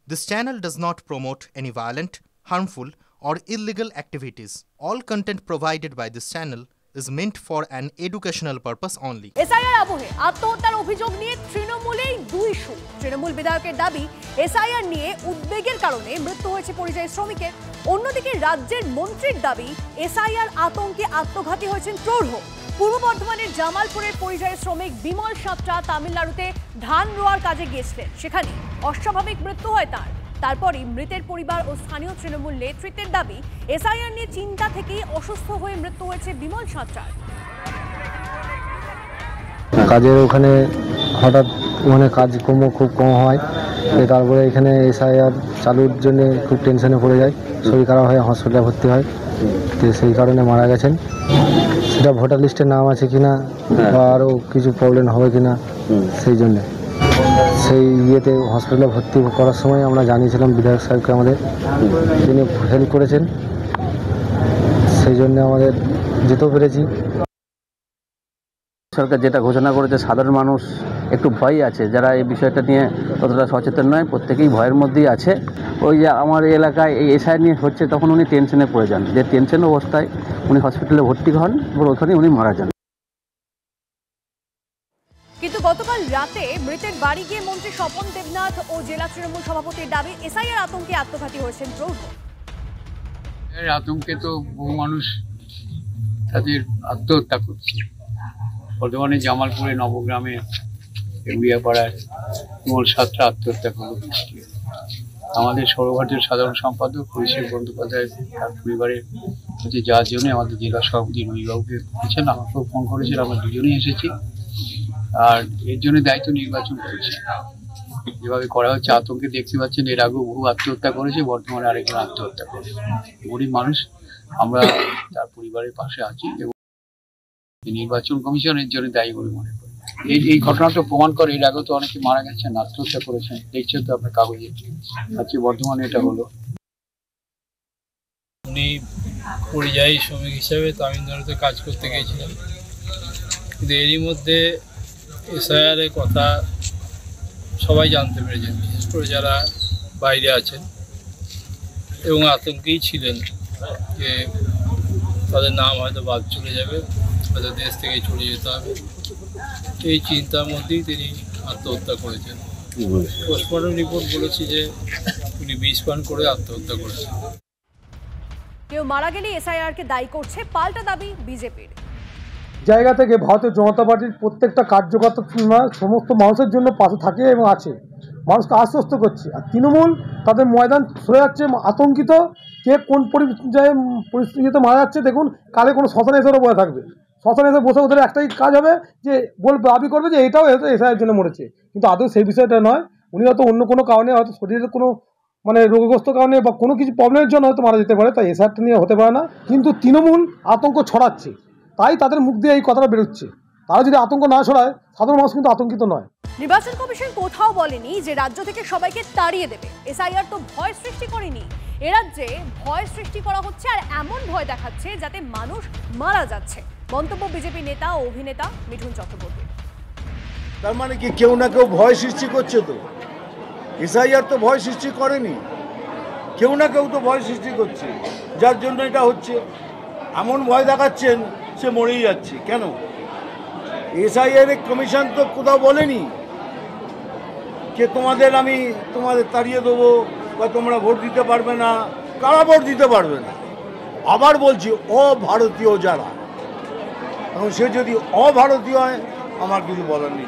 This channel does not promote any violent, harmful, or illegal activities. All content provided by this channel is meant for an educational purpose only. SIR আবহে আত্মহত্যার অভিযোগ নিয়ে তৃণমূলেই দুই সুর। তৃণমূল বিধায়কের দাবি SIR নিয়ে উদ্বেগের কারণে মৃত্যু হয়েছে পরিযায়ী শ্রমিকের। অন্যদিকে রাজ্যের মন্ত্রীর দাবি SIR আতঙ্কে আত্মঘাতী হয়েছেন প্রৌঢ়। পূর্ব বর্ধমানের জামালপুরের পরিযায়ী শ্রমিক বিমল সাঁতরা তামিলনাড়ুতে ধান রোয়ার কাজে গিয়েছিলেন। সেখানে অস্বাভাবিক মৃত্যু হয় তার। তারপরই মৃতের পরিবার ও স্থানীয় তৃণমূল নেতৃত্বের দাবি SIR নিয়ে চিন্তা থেকেই অসুস্থ হয়ে মৃত্যু হয়েছে বিমল সাঁতরার। কাজের ওখানে হঠাৎ মানে কাজ খুব কম হয়, তারপরে এখানে SIR চালুর জন্য খুব টেনশনে পড়ে যায়, শরীর খারাপ হয়ে হসপিটালে ভর্তি হয়, তো সেই কারণে মারা গেছেন। সেটা ভোটার লিস্টে নাম আছে কিনা বা আরও কিছু প্রবলেম হবে কিনা সেই জন্যে সেই ইয়েতে হসপিটালে ভর্তি করার সময় আমরা জানিয়েছিলাম বিধায়ক সাহেবকে, আমাদের তিনি হেল্প করেছেন, সেই জন্য আমাদের যেতেও পেরেছি। সরকার যেটা ঘোষণা করেছে সাধারণ মানুষ একটু ভয় আছে, যারা এই বিষয়টা নিয়ে ততটা সচেতন নয়, প্রত্যেকেই ভয়ের মধ্যেই আছে। ওই যে আমার এলাকায় এই SIR নিয়ে হচ্ছে তখন উনি টেনশনে পড়ে যান, যে টেনশন অবস্থায় উনি হসপিটালে ভর্তি হন এবং ওখানে উনি মারা যান। কিন্তু গতকাল রাতে মৃতের বাড়ি গিয়ে মন্ত্রী স্বপন দেবনাথ ও জেলা তৃণমূল সভাপতির দাবি SIR আতঙ্কে আত্মঘাতী হয়েছেন প্রৌঢ়। এর আতঙ্কে তো বহু মানুষ তাদের আত্মহত্যা করছে। বর্তমানে জামালপুরে নবগ্রামে উড়িয়াপাড়ায় বিমল সাঁতরা আত্মহত্যা করল। আমাদের সৌরভারতীয় সাধারণ সম্পাদক অভিষেক বন্দ্যোপাধ্যায় তার পরিবারের কাছে যাওয়ার জন্য আমাদের জেলা সভাপতি রবিবাবুকে বলেছেন, আমাকেও ফোন করেছেন, আমরা দুজনেই এসেছি। আর এর জন্য দায়িত্ব নির্বাচন করেছে। যেভাবে করা হচ্ছে আতঙ্কে দেখতে পাচ্ছেন, এর আগেও বহু আত্মহত্যা করেছে, বর্তমানে আরেকজন আত্মহত্যা করেছে। গরিব মানুষ, আমরা তার পরিবারের পাশে আছি এবং নির্বাচন কমিশনের জন্য দায়ী বলে মনে করি। এই ঘটনাটা প্রমাণ করে এর আগেও তো অনেকে মারা গেছেন, আত্মহত্যা করেছেন, দেখছেন তো আপনার কাগজে। আজকে বর্তমানে এটা হলো। উনি পরিযায়ী শ্রমিক হিসেবে তামিলনাড়ুতে কাজ করতে গিয়েছিলেন, কিন্তু এরই মধ্যে SIR এর কথা সবাই জানতে পেরেছেন, বিশেষ করে যারা বাইরে আছেন এবং আতঙ্কেই ছিলেন যে তাদের নাম হয়তো বাদ চলে যাবে, হয়তো দেশ থেকে চলে যেতে হবে। এই চিন্তার মধ্যেই তিনি আত্মহত্যা করেছেন। পোস্টমর্টম রিপোর্ট বলেছে যে উনি বিষ পান করে আত্মহত্যা করেছেন। কেউ মারা গেলে SIR কে দায়ী করছে, পাল্টা দাবি বিজেপির। জায়গা থেকে ভারতীয় জনতা পার্টির প্রত্যেকটা কার্যকর্তা সমস্ত মানুষের জন্য পাশে থাকে এবং আছে, মানুষকে আশ্বস্ত করছে। আর তৃণমূল তাদের ময়দান সরে যাচ্ছে, আতঙ্কিত কে কোন পরিস্থিতিতে মারা যাচ্ছে। দেখুন, কালে কোনো শ্মশানে এসে বসে থাকবে, শ্মশানে এসে বসে ওদের একটাই কাজ হবে যে দাবি করবে যে এটাও হয়তো SIR জন্য মরেছে, কিন্তু আদৌ সেই বিষয়টা নয়। উনি হয়তো অন্য কোনো কারণে, হয়তো শরীরের কোনো রোগগ্রস্ত কারণে বা কোনো কিছু প্রবলেমের জন্য হয়তো মারা যেতে পারে, তাই SIRটা নিয়ে হতে পারে না। কিন্তু তৃণমূল আতঙ্ক ছড়াচ্ছে, তাই তাদের মুখ দিয়ে এই কথাটা বেরোচ্ছে। তারা যদি আতঙ্ক না ছড়ায়, সাধারণ মানুষ কিন্তু আতঙ্কিত নয়। নির্বাচন কমিশন কোথাও বলেনি যে রাজ্য থেকে সবাইকে তাড়িয়ে দেবে। SIR তো ভয় সৃষ্টি করেনি, এ রাজ্যে ভয় সৃষ্টি করা হচ্ছে, আর এমন ভয় দেখাচ্ছে যাতে মানুষ মারা যাচ্ছে। মন্তব্য বিজেপি নেতা ও অভিনেতা মিঠুন চক্রবর্তী। তার মানে কি কেউ না কেউ ভয় সৃষ্টি করছে? তো SIR তো ভয় সৃষ্টি করেনি, কেউ না কেউ তো ভয় সৃষ্টি করছে, যার জন্য এটা হচ্ছে। এমন ভয় দেখাচ্ছেন সে মরেই যাচ্ছে কেন? SIR কমিশন তো কোথাও বলেনি যে তোমাদের তাড়িয়ে দেবো বা তোমরা ভোট দিতে পারবে না। কারা ভোট দিতে পারবে না? আবার বলছি, অভারতীয় যারা, এখন সে যদি অভারতীয় হয়, আমার কিছু বলার নেই।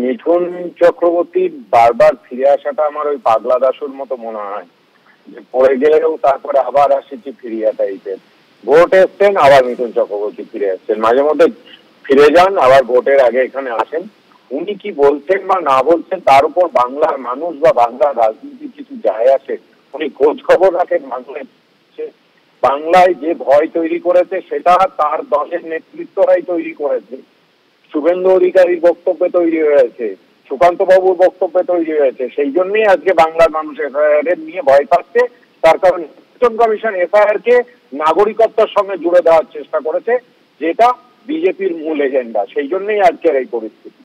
মিঠুন চক্রবর্তীর বারবার ফিরে আসাটা আমার ওই পাগলা দাসুর মতো মনে হয়, যে পড়ে গেলেও তারপরে আবার আসেছি ফিরিয়া টাইপের। ভোট এসছেন, আবার মিঠুন চক্রবর্তী ফিরে আসছেন, মাঝে মধ্যে ফিরে যান, আবার ভোটের আগে এখানে আসেন। উনি কি বলছেন বা না বলছেন তার উপর বাংলার মানুষ বা বাংলার রাজনীতি কিছু যায় আসে? উনি খোঁজ খবর রাখেন মানুষের। বাংলায় যে ভয় তৈরি করেছে সেটা তার দলের নেতৃত্বরাই তৈরি করেছে। শুভেন্দু অধিকারীর বক্তব্যে তৈরি হয়েছে, সুকান্ত বাবুর বক্তব্যে তৈরি হয়েছে। সেই জন্যই আজকে বাংলার মানুষ SIR নিয়ে ভয় পাচ্ছে। তার কারণ নির্বাচন কমিশন SIR কে নাগরিকত্বের সঙ্গে জুড়ে দেওয়ার চেষ্টা করেছে, যেটা বিজেপির মূল এজেন্ডা। সেই জন্যই আজকের এই পরিস্থিতি।